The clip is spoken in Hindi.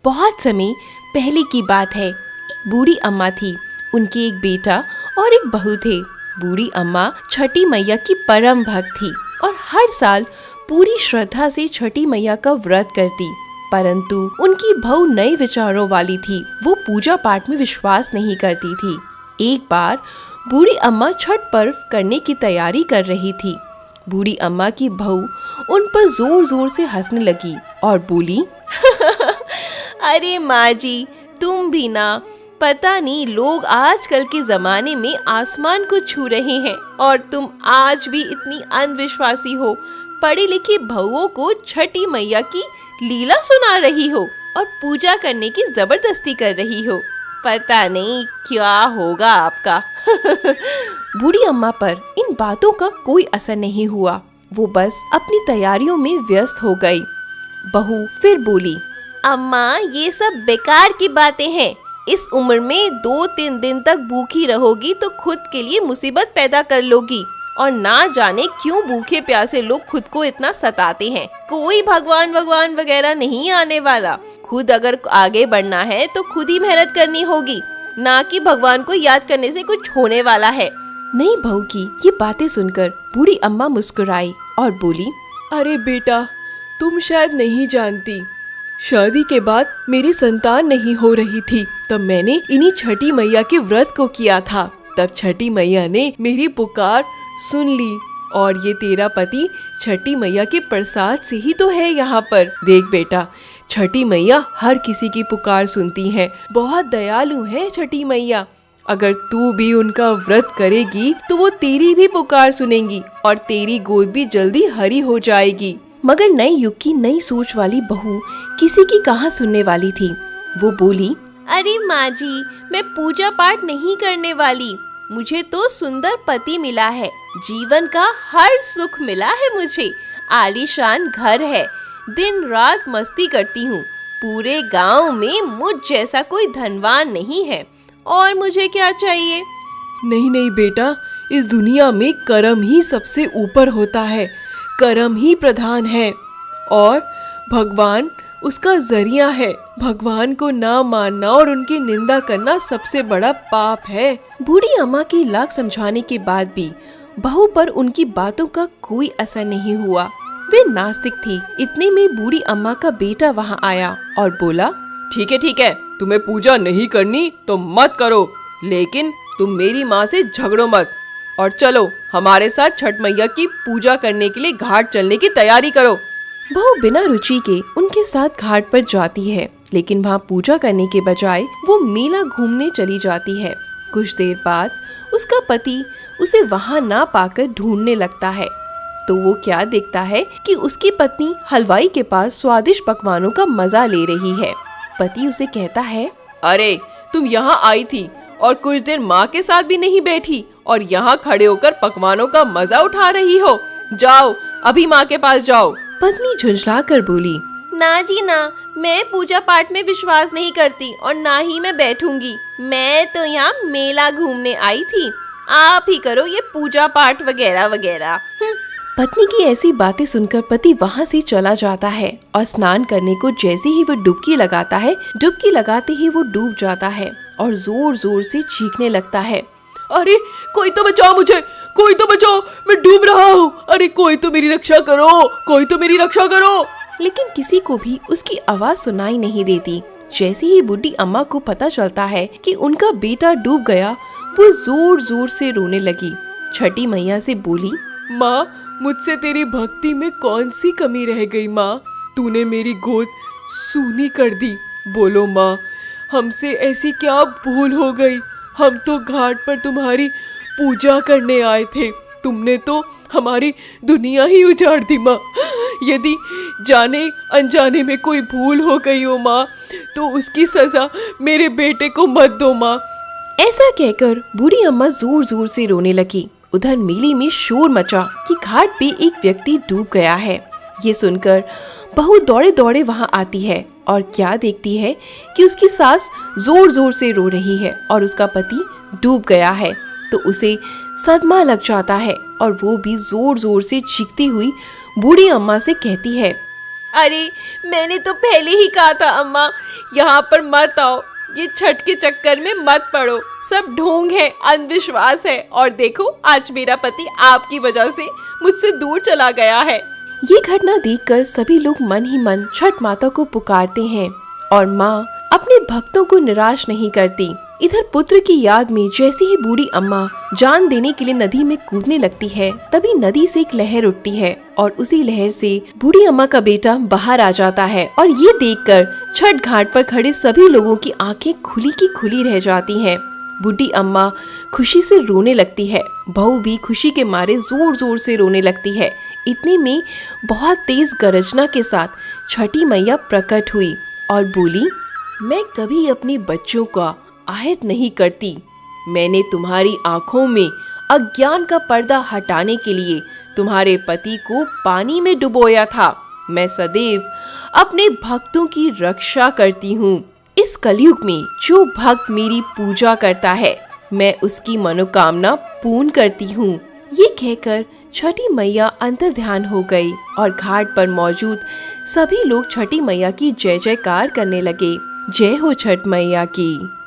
बहुत समय पहले की बात है। एक बूढ़ी अम्मा थी, उनके एक बेटा और एक बहू थे। बूढ़ी अम्मा छठी मैया की परम भक्त थी और हर साल पूरी श्रद्धा से छठी मैया का व्रत करती। परंतु उनकी बहू नए विचारों वाली थी, वो पूजा पाठ में विश्वास नहीं करती थी। एक बार बूढ़ी अम्मा छठ पर्व करने की तैयारी कर रही थी। बूढ़ी अम्मा की बहू उन पर जोर जोर से हंसने लगी और बोली अरे माँ जी, तुम भी ना, पता नहीं लोग आजकल के जमाने में आसमान को छू रहे हैं और तुम आज भी इतनी अंधविश्वासी हो। पढ़ी लिखी बहुओं को छठी मैया की लीला सुना रही हो और पूजा करने की जबरदस्ती कर रही हो। पता नहीं क्या होगा आपका। बूढ़ी अम्मा पर इन बातों का कोई असर नहीं हुआ, वो बस अपनी तैयारियों में व्यस्त हो गई। बहू फिर बोली, अम्मा ये सब बेकार की बातें हैं। इस उम्र में 2-3 दिन तक भूखी रहोगी तो खुद के लिए मुसीबत पैदा कर लोगी और ना जाने क्यों भूखे प्यासे लोग खुद को इतना सताते हैं। कोई भगवान वगैरह नहीं आने वाला। खुद अगर आगे बढ़ना है तो खुद ही मेहनत करनी होगी, ना कि भगवान को याद करने से कुछ होने वाला है। नहीं बहू की ये बातें सुनकर बूढ़ी अम्मा मुस्कुराई और बोली, अरे बेटा, तुम शायद नहीं जानती, शादी के बाद मेरी संतान नहीं हो रही थी, तब मैंने इन्हीं छठी मैया के व्रत को किया था। तब छठी मैया ने मेरी पुकार सुन ली और ये तेरा पति छठी मैया के प्रसाद से ही तो है यहाँ पर। देख बेटा, छठी मैया हर किसी की पुकार सुनती है, बहुत दयालु है छठी मैया। अगर तू भी उनका व्रत करेगी तो वो तेरी भी पुकार सुनेंगी और तेरी गोद भी जल्दी हरी हो जाएगी। मगर नए युग की नई सोच वाली बहू किसी की कहाँ सुनने वाली थी। वो बोली, अरे माँ जी, मैं पूजा पाठ नहीं करने वाली। मुझे तो सुंदर पति मिला है, जीवन का हर सुख मिला है मुझे। आलीशान घर है, दिन रात मस्ती करती हूँ। पूरे गांव में मुझ जैसा कोई धनवान नहीं है, और मुझे क्या चाहिए। नहीं बेटा, इस दुनिया में कर्म ही सबसे ऊपर होता है, कर्म ही प्रधान है और भगवान उसका जरिया है। भगवान को ना मानना और उनकी निंदा करना सबसे बड़ा पाप है। बूढ़ी अम्मा की लाख समझाने के बाद भी बहू पर उनकी बातों का कोई असर नहीं हुआ। वे नास्तिक थी। इतने में बूढ़ी अम्मा का बेटा वहाँ आया और बोला, ठीक है, तुम्हें पूजा नहीं करनी तो मत करो, लेकिन तुम मेरी माँ से झगड़ो मत और चलो हमारे साथ छठ मैया की पूजा करने के लिए घाट चलने की तैयारी करो। बहू बिना रुचि के उनके साथ घाट पर जाती है, लेकिन वहाँ पूजा करने के बजाय वो मेला घूमने चली जाती है। कुछ देर बाद उसका पति उसे वहाँ ना पाकर ढूंढने लगता है, तो वो क्या देखता है कि उसकी पत्नी हलवाई के पास स्वादिष्ट पकवानों का मजा ले रही है। पति उसे कहता है, अरे तुम यहाँ आई थी और कुछ देर माँ के साथ भी नहीं बैठी और यहाँ खड़े होकर पकवानों का मजा उठा रही हो। जाओ अभी माँ के पास जाओ। पत्नी झुंझला कर बोली, ना जी ना, मैं पूजा पाठ में विश्वास नहीं करती और ना ही मैं बैठूंगी। मैं तो यहाँ मेला घूमने आई थी, आप ही करो ये पूजा पाठ वगैरह। पत्नी की ऐसी बातें सुनकर पति वहाँ से चला जाता है और स्नान करने को जैसे ही वो डुबकी लगाता है, डुबकी लगाते ही वो डूब जाता है और जोर जोर से चीखने लगता है, अरे कोई तो बचाओ मुझे, कोई तो बचाओ, मैं डूब रहा हूँ। अरे कोई तो मेरी रक्षा करो, कोई तो मेरी रक्षा करो। लेकिन किसी को भी उसकी आवाज सुनाई नहीं देती। जैसे ही बूढ़ी अम्मा को पता चलता है कि उनका बेटा डूब गया, वो जोर जोर से रोने लगी। छठी मैया से बोली, माँ, मुझसे तेरी भक्ति में कौन सी कमी रह गई माँ? तूने मेरी गोद सूनी कर दी। बोलो माँ, हमसे ऐसी क्या भूल हो गई? हम तो घाट पर तुम्हारी पूजा करने आए थे, तुमने तो हमारी दुनिया ही उजाड़ दी माँ। यदि जाने अनजाने में कोई भूल हो गई हो माँ, तो उसकी सजा मेरे बेटे को मत दो माँ। ऐसा कहकर बूढ़ी अम्मा जोर जोर से रोने लगी। उधर मेले में शोर मचा कि घाट पे एक व्यक्ति डूब गया है। ये सुनकर बहू दौड़े दौड़े वहाँ आती है और क्या देखती है कि उसकी सास जोर जोर से रो रही है और उसका पति डूब गया है। तो उसे सदमा लग जाता है और वो भी जोर जोर से चीखती हुई बूढ़ी अम्मा से कहती है, अरे मैंने तो पहले ही कहा था अम्मा, यहाँ पर मत आओ, ये छठ के चक्कर में मत पड़ो, सब ढोंग है, अंधविश्वास है। और देखो आज मेरा पति आपकी वजह से मुझसे दूर चला गया है। ये घटना देखकर सभी लोग मन ही मन छठ माता को पुकारते हैं और माँ अपने भक्तों को निराश नहीं करती। इधर पुत्र की याद में जैसे ही बूढ़ी अम्मा जान देने के लिए नदी में कूदने लगती है, तभी नदी से एक लहर उठती है और उसी लहर से बूढ़ी अम्मा का बेटा बाहर आ जाता है। और ये देखकर छठ घाट पर खड़े सभी लोगों की आंखें खुली की खुली रह जाती हैं। बूढ़ी अम्मा खुशी से रोने लगती है, बहू भी खुशी के मारे जोर जोर से रोने लगती है। इतने में बहुत तेज गरजना के साथ छठी मैया प्रकट हुई और बोली, मैं कभी अपने बच्चों का आहत नहीं करती। मैंने तुम्हारी आंखों में अज्ञान का पर्दा हटाने के लिए तुम्हारे पति को पानी में डुबोया था। मैं सदैव अपने भक्तों की रक्षा करती हूँ। इस कलयुग में जो भक्त मेरी पूजा करता है, मैं उसकी मनोकामना पूर्ण करती हूँ। ये कहकर छठी मैया अंतर्ध्यान हो गई और घाट पर मौजूद सभी लोग छठी मैया की जय जयकार करने लगे। जय हो छठ मैया की।